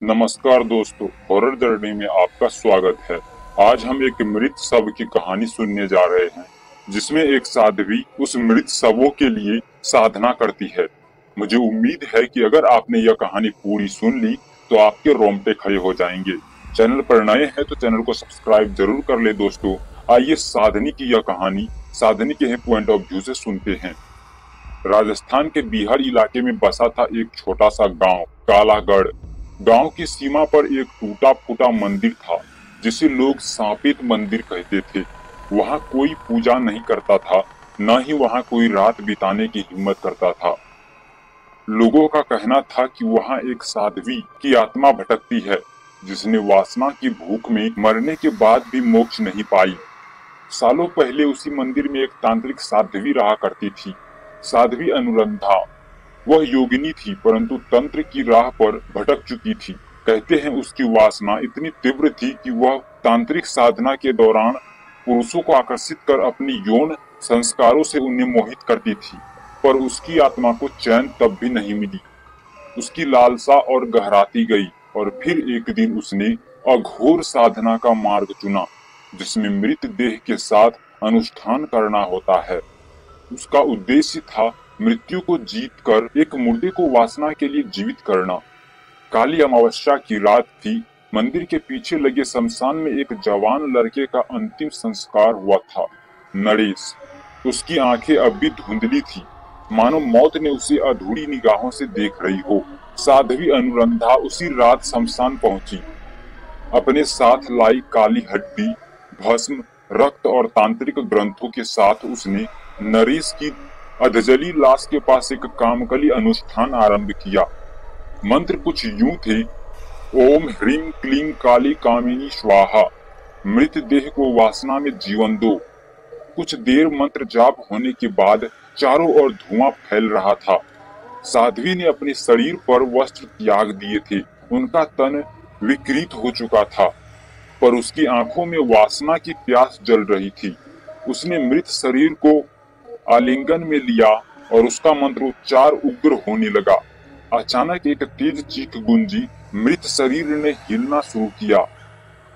नमस्कार दोस्तों, horror journey में आपका स्वागत है। आज हम एक मृत शव की कहानी सुनने जा रहे हैं, जिसमें एक साध्वी उस मृत शवों के लिए साधना करती है। मुझे उम्मीद है कि अगर आपने यह कहानी पूरी सुन ली तो आपके रोंगटे खड़े हो जाएंगे। चैनल पर नए हैं तो चैनल को सब्सक्राइब जरूर कर ले दोस्तों। आइए साधनी की यह कहानी साधनी के पॉइंट ऑफ व्यू से सुनते हैं। राजस्थान के बिहार इलाके में बसा था एक छोटा सा गांव कालागढ़। गांव की सीमा पर एक टूटा फूटा मंदिर था, जिसे लोग सांपित मंदिर कहते थे। वहां कोई पूजा नहीं करता था, न ही वहां कोई रात बिताने की हिम्मत करता था। लोगों का कहना था कि वहां एक साध्वी की आत्मा भटकती है, जिसने वासना की भूख में मरने के बाद भी मोक्ष नहीं पाई। सालों पहले उसी मंदिर में एक तांत्रिक साध्वी रहा करती थी, साध्वी अनुरंधा। वह योगिनी थी, परंतु तंत्र की राह पर भटक चुकी थी। कहते हैं उसकी वासना इतनी तीव्र थी कि वह तांत्रिक साधना के दौरान पुरुषों को आकर्षित कर अपनी यौन संस्कारों से उन्हें मोहित करती थी, पर उसकी आत्मा को चैन तब भी नहीं मिली। उसकी लालसा और गहराती गई, और फिर एक दिन उसने अघोर साधना का मार्ग चुना, जिसमें मृत देह के साथ अनुष्ठान करना होता है। उसका उद्देश्य था मृत्यु को जीतकर एक मुर्दे को वासना के लिए जीवित करना। काली अमावस्या की रात थी। मंदिर के पीछे लगे शमशान में एक जवान लड़के का अंतिम संस्कार हुआ था, नरेश। उसकी आंखें अब भी धुंधली थी, मानो मौत ने उसे अधूरी निगाहों से देख रही हो। साध्वी अनुरंधा उसी रात शमशान पहुंची। अपने साथ लाई काली हड्डी, भस्म, रक्त और तांत्रिक ग्रंथों के साथ उसने नरेश की अधजली लाश के पास एक कामकली अनुष्ठान आरंभ किया। मंत्र कुछ यूं थे: ओम ह्रीम क्लीम काली कामिनी स्वाहा। मृत देह को वासना में जीवन दो। कुछ देर मंत्र जाप होने के बाद चारों ओर धुआं फैल रहा था। साध्वी ने अपने शरीर पर वस्त्र त्याग दिए थे। उनका तन विकृत हो चुका था, पर उसकी आंखों में वासना की प्यास जल रही थी। उसने मृत शरीर को आलिंगन में लिया और उसका मंत्रोच्चार उग्र होने लगा। अचानक एक तेज चीख गूंजी। मृत शरीर ने हिलना शुरू किया।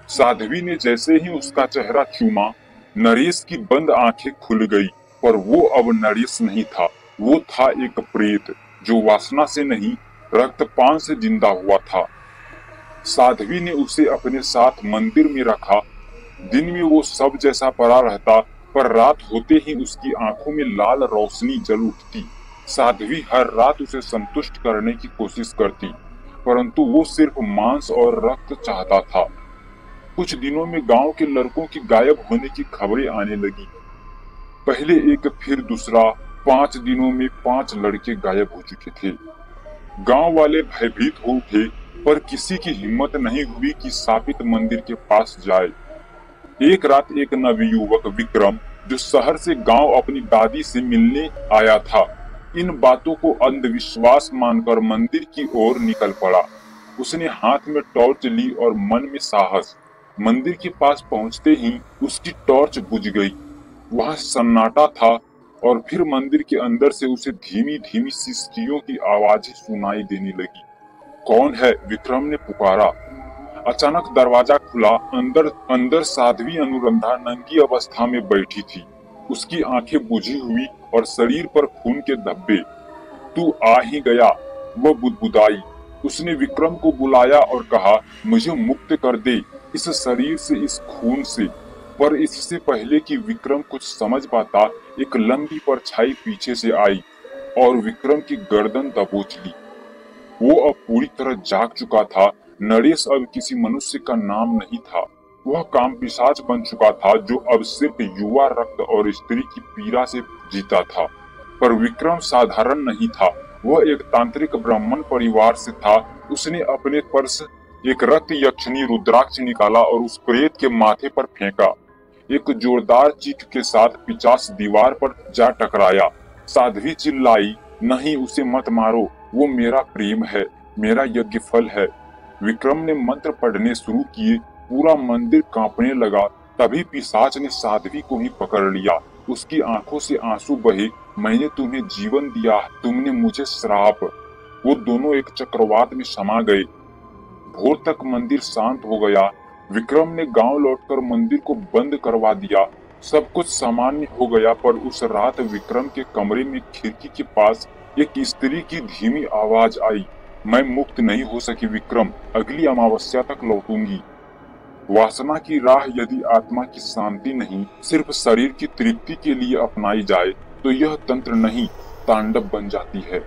साध्वी ने जैसे ही उसका चेहरा चूमा, नरेश की बंद आंखें खुल गई, पर वो अब नरेश नहीं था। वो था एक प्रेत, जो वासना से नहीं, रक्तपान से जिंदा हुआ था। साध्वी ने उसे अपने साथ मंदिर में रखा। दिन में वो सब जैसा पड़ा रहता, पर रात होते ही उसकी आंखों में लाल रोशनी जल उठती। साध्वी हर रात उसे संतुष्ट करने की कोशिश करती, परंतु वो सिर्फ मांस और रक्त चाहता था। कुछ दिनों में गांव के लड़कों की गायब होने की खबरें आने लगी। पहले एक, फिर दूसरा। 5 दिनों में 5 लड़के गायब हो चुके थे। गांव वाले भयभीत हो उठे, पर किसी की हिम्मत नहीं हुई कि शापित मंदिर के पास जाए। एक रात एक नवयुवक विक्रम, जो शहर से गांव अपनी दादी से मिलने आया था, इन बातों को अंधविश्वास मानकर मंदिर की ओर निकल पड़ा। उसने हाथ में टॉर्च ली और मन में साहस। मंदिर के पास पहुंचते ही उसकी टॉर्च बुझ गई। वहां सन्नाटा था, और फिर मंदिर के अंदर से उसे धीमी धीमी सिसकियों की आवाजें सुनाई देने लगी। कौन है? विक्रम ने पुकारा। अचानक दरवाजा खुला। अंदर साध्वी अनुरंधा नंगी अवस्था में बैठी थी। उसकी आंखें बुझी हुई और शरीर पर खून के धब्बे। तू आ ही गया, वह बुदबुदाई। उसने विक्रम को बुलाया और कहा, मुझे मुक्त कर दे, इस शरीर से, इस खून से। पर इससे पहले कि विक्रम कुछ समझ पाता, एक लंबी परछाई पीछे से आई और विक्रम की गर्दन दबोच ली। वो अब पूरी तरह जाग चुका था। नरेश अब किसी मनुष्य का नाम नहीं था। वह कामपिशाच बन चुका था, जो अब सिर्फ युवा रक्त और स्त्री की पीड़ा से जीता था। पर विक्रम साधारण नहीं था। वह एक तांत्रिक ब्राह्मण परिवार से था। उसने अपने पर्स एक रक्त यक्षिणी रुद्राक्ष निकाला और उस प्रेत के माथे पर फेंका। एक जोरदार चीख के साथ पिशाच दीवार पर जा टकराया। साध्वी चिल्लाई, नहीं, उसे मत मारो, वो मेरा प्रेम है, मेरा यज्ञ फल है। विक्रम ने मंत्र पढ़ने शुरू किए। पूरा मंदिर कांपने लगा। तभी पिशाच ने साध्वी को ही पकड़ लिया। उसकी आंखों से आंसू बहे। मैंने तुम्हें जीवन दिया, तुमने मुझे श्राप। वो दोनों एक चक्रवात में समा गए। भोर तक मंदिर शांत हो गया। विक्रम ने गांव लौटकर मंदिर को बंद करवा दिया। सब कुछ सामान्य हो गया, पर उस रात विक्रम के कमरे में खिड़की के पास एक स्त्री की धीमी आवाज आई, मैं मुक्त नहीं हो सकी विक्रम, अगली अमावस्या तक लौटूंगी। वासना की राह यदि आत्मा की शांति नहीं, सिर्फ शरीर की तृप्ति के लिए अपनाई जाए तो यह तंत्र नहीं, तांडव बन जाती है।